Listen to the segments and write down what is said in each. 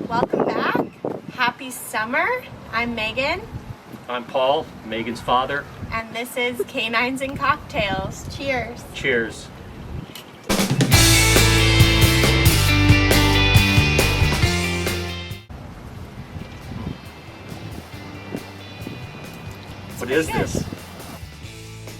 Welcome back. Happy summer. I'm Megan. I'm Paul, Megan's father. And this is Canines and Cocktails. Cheers. Cheers. What is this?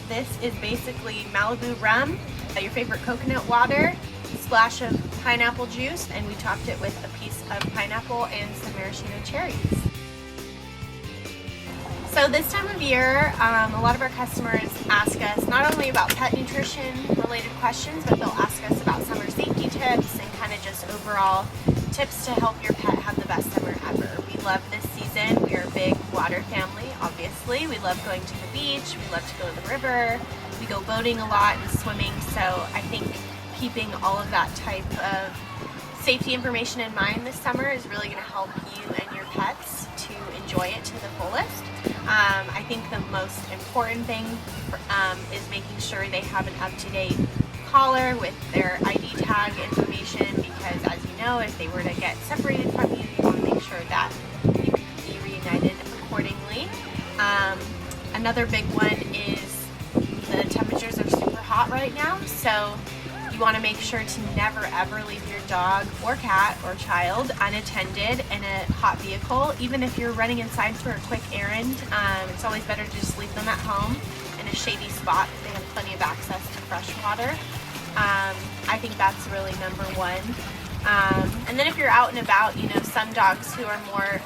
This is basically Malibu rum, your favorite coconut water, splash of pineapple juice, and we topped it with a piece of pineapple and some maraschino cherries. So this time of year, a lot of our customers ask us not only about pet nutrition related questions, but they'll ask us about summer safety tips and kind of just overall tips to help your pet have the best summer ever. We love this season. We are a big water family, obviously. We love going to the beach. We love to go to the river. We go boating a lot and swimming. So I think keeping all of that type of safety information in mind this summer is really going to help you and your pets to enjoy it to the fullest. I think the most important thing is making sure they have an up-to-date collar with their ID tag information, because as you know, if they were to get separated from you, you want to make sure that you can be reunited accordingly. Another big one is the temperatures are super hot right now, so you want to make sure to never ever leave your dog or cat or child unattended in a hot vehicle. Even if you're running inside for a quick errand, it's always better to just leave them at home in a shady spot if they have plenty of access to fresh water. I think that's really number one. And then if you're out and about, you know, some dogs who are more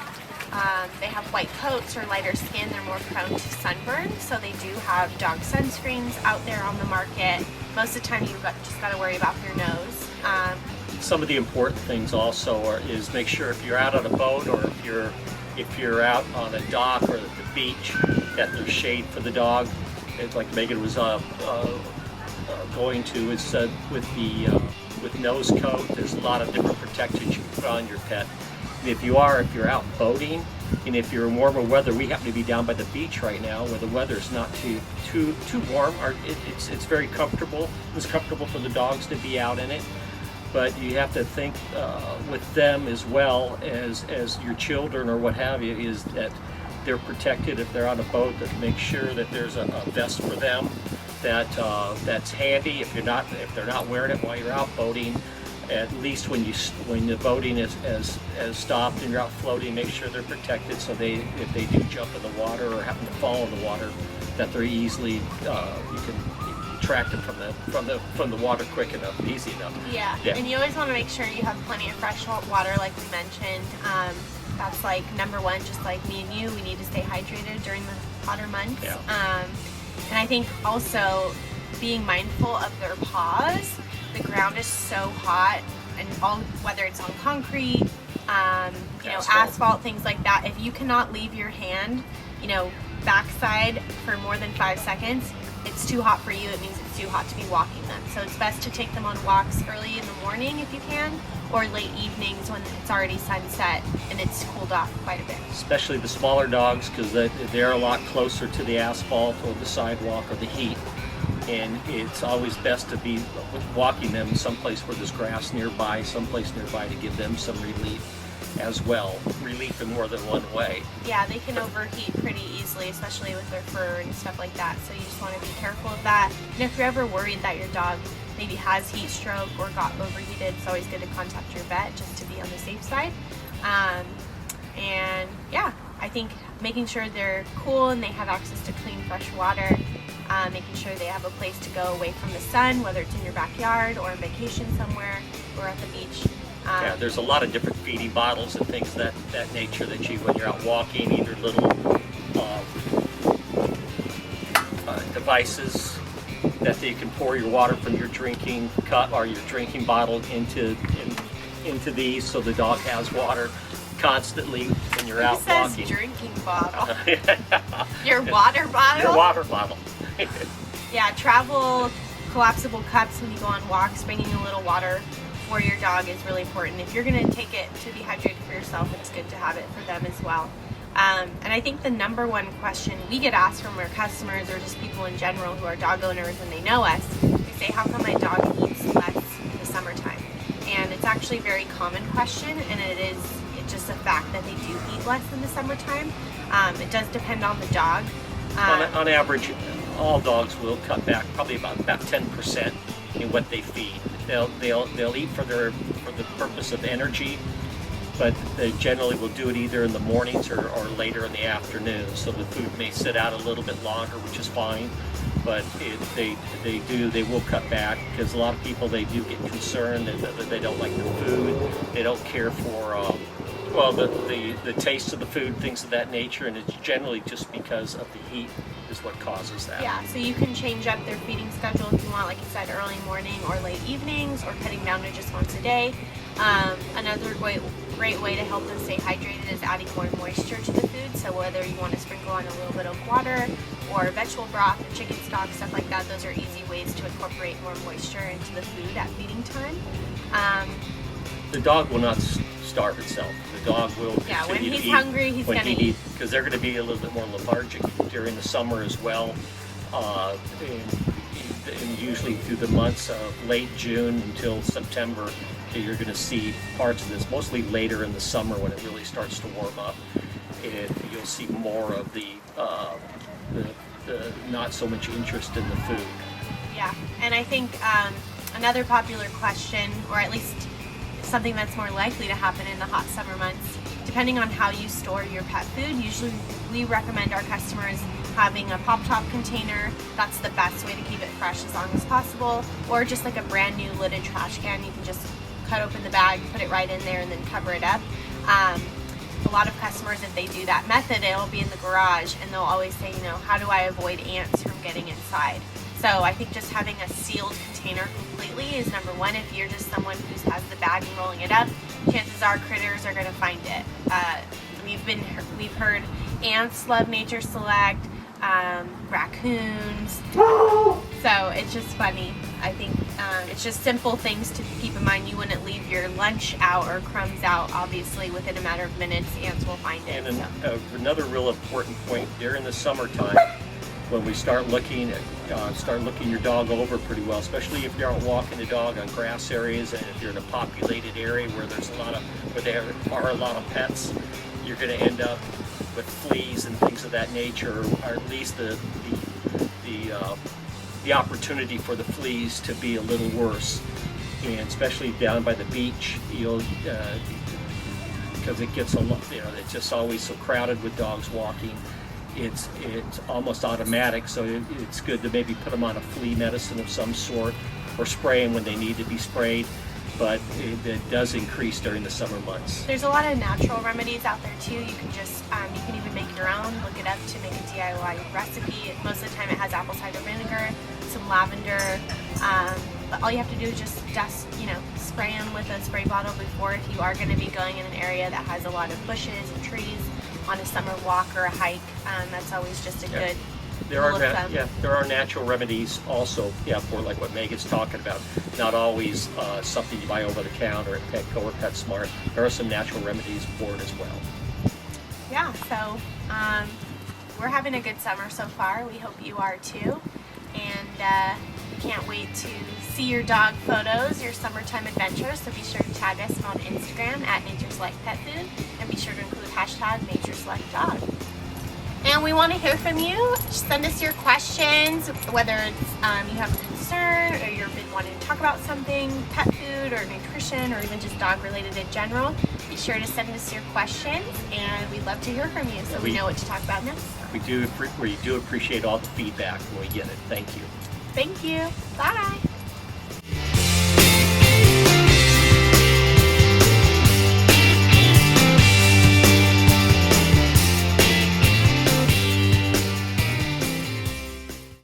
they have white coats or lighter skin, they're more prone to sunburn, so they do have dog sunscreens out there on the market. Most of the time you've just got to worry about your nose. Some of the important things also is make sure if you're out on a boat or if you're out on a dock or at the beach, that there's shade for the dog. It's like Megan was going to, is with nose coat, there's a lot of different protections you can put on your pet. If you're out boating, and if you're in warmer weather, we happen to be down by the beach right now where the weather is not too warm. It's very comfortable. It's comfortable for the dogs to be out in it, but you have to think with them as well as your children or what have you, is that they're protected if they're on a boat. That make sure that there's a vest for them that's handy if they're not wearing it while you're out boating. At least when the boating is stopped and you're out floating, make sure they're protected, so if they do jump in the water or happen to fall in the water, that they're easily you can track them from the water quick enough, easy enough. Yeah. And you always want to make sure you have plenty of fresh water, like we mentioned. That's like number one. Just like me and you, we need to stay hydrated during the hotter months. Yeah. And I think also being mindful of their paws. The ground is so hot, and whether it's on concrete, asphalt, things like that. If you cannot leave your hand, backside for more than 5 seconds, it's too hot for you. It means it's too hot to be walking them. So it's best to take them on walks early in the morning if you can, or late evenings when it's already sunset and it's cooled off quite a bit. Especially the smaller dogs, because they're a lot closer to the asphalt or the sidewalk or the heat. And it's always best to be walking them someplace where there's grass nearby, someplace nearby, to give them some relief as well. Relief in more than one way. Yeah, they can overheat pretty easily, especially with their fur and stuff like that. So you just want to be careful of that. And if you're ever worried that your dog maybe has heat stroke or got overheated, it's always good to contact your vet just to be on the safe side. And yeah, I think making sure they're cool and they have access to clean, fresh water. Making sure they have a place to go away from the sun, whether it's in your backyard or on vacation somewhere or at the beach. Yeah, there's a lot of different feeding bottles and things that nature that when you're out walking, either little devices that you can pour your water from your drinking cup or your drinking bottle into these, so the dog has water constantly when you're out walking. It says drinking bottle. Your water bottle? Your water bottle. Yeah, travel collapsible cups when you go on walks. Bringing a little water for your dog is really important. If you're going to take it to be hydrated for yourself, it's good to have it for them as well. And I think the number one question we get asked from our customers, or just people in general who are dog owners and they know us, they say, how come my dog eats less in the summertime? And it's actually a very common question, and it fact that they do eat less in the summertime. It does depend on the dog. On average, all dogs will cut back probably about 10% in what they feed. They'll eat for the purpose of energy, but they generally will do it either in the mornings or later in the afternoon. So the food may sit out a little bit longer, which is fine. But they will cut back, because a lot of people, they do get concerned that they don't like the food, they don't care for well, the taste of the food, things of that nature, and it's generally just because of the heat is what causes that. Yeah, so you can change up their feeding schedule if you want, like you said, early morning or late evenings, or cutting down to just once a day. Another great way to help them stay hydrated is adding more moisture to the food. So whether you want to sprinkle on a little bit of water or vegetable broth or chicken stock, stuff like that, those are easy ways to incorporate more moisture into the food at feeding time. The dog will not starve itself. The dog will Yeah, when continue to he's eat hungry, he's when gonna he eat. because they're going to be a little bit more lethargic during the summer as well, and usually through the months of late June until September, you're going to see parts of this, mostly later in the summer when it really starts to warm up, and you'll see more of the not so much interest in the food. Yeah, and I think another popular question, or at least something that's more likely to happen in the hot summer months, depending on how you store your pet food, usually we recommend our customers having a pop-top container. That's the best way to keep it fresh as long as possible, or just like a brand new lidded trash can. You can just cut open the bag, put it right in there, and then cover it up. A lot of customers, if they do that method, they'll be in the garage and they'll always say, you know, how do I avoid ants from getting inside? So I think just having a sealed container completely is number one. If you're just someone who has the bag and rolling it up, chances are critters are going to find it. We've heard ants love Nature Select, raccoons. So it's just funny. I think it's just simple things to keep in mind. You wouldn't leave your lunch out or crumbs out. Obviously, within a matter of minutes, ants will find it. And another real important point during the summertime, when we start looking your dog over pretty well, especially if you're out walking the dog on grass areas, and if you're in a populated area where there are a lot of pets, you're going to end up with fleas and things of that nature, or at least the opportunity for the fleas to be a little worse, and especially down by the beach, because it gets it's just always so crowded with dogs walking. It's almost automatic, so it's good to maybe put them on a flea medicine of some sort, or spray them when they need to be sprayed. But it does increase during the summer months. There's a lot of natural remedies out there too. You can just you can even make your own. Look it up to make a DIY recipe. Most of the time it has apple cider vinegar, some lavender. But all you have to do is just spray them with a spray bottle before, if you are going to be going in an area that has a lot of bushes and trees on a summer walk or a hike. That's always just a good There are natural remedies also, for like what Megan's talking about. Not always something you buy over the counter at Petco or PetSmart. There are some natural remedies for it as well. Yeah, so we're having a good summer so far. We hope you are too. And we can't wait to see your dog photos, your summertime adventures. So be sure to tag us on Instagram at Nature Select Pet Food, and be sure to include hashtag #NatureSelectDog. And we want to hear from you. Send us your questions, whether it's you have a concern, or you've been wanting to talk about something, pet food or nutrition, or even just dog related in general. Be sure to send us your questions, and we'd love to hear from you so we know what to talk about next. We do appreciate all the feedback when we get it. Thank you. Thank you. Bye.